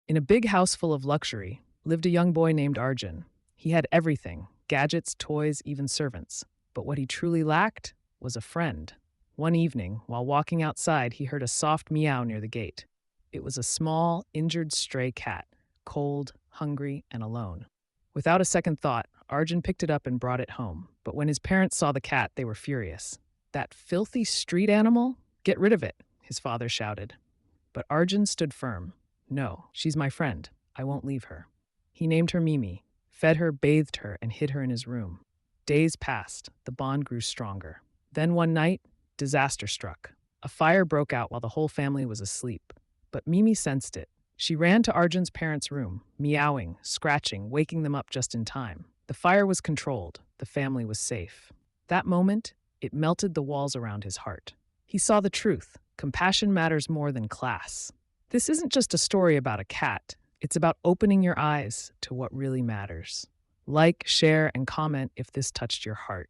In a big house full of luxury lived a young boy named Arjun. He had everything: gadgets, toys, even servants. But what he truly lacked was a friend. One evening, while walking outside, he heard a soft meow near the gate. It was a small, injured stray cat, cold, hungry, and alone. Without a second thought, Arjun picked it up and brought it home. But when his parents saw the cat, they were furious. "That filthy street animal? Get rid of it," his father shouted. But Arjun stood firm. "No, she's my friend. I won't leave her." He named her Mimi, fed her, bathed her, and hid her in his room. Days passed. The bond grew stronger. Then one night, disaster struck. A fire broke out while the whole family was asleep. But Mimi sensed it. She ran to Arjun's parents' room, meowing, scratching, waking them up just in time. The fire was controlled. The family was safe. That moment, it melted the walls around his heart. He saw the truth. Compassion matters more than class. This isn't just a story about a cat. It's about opening your eyes to what really matters. Like, share, and comment if this touched your heart.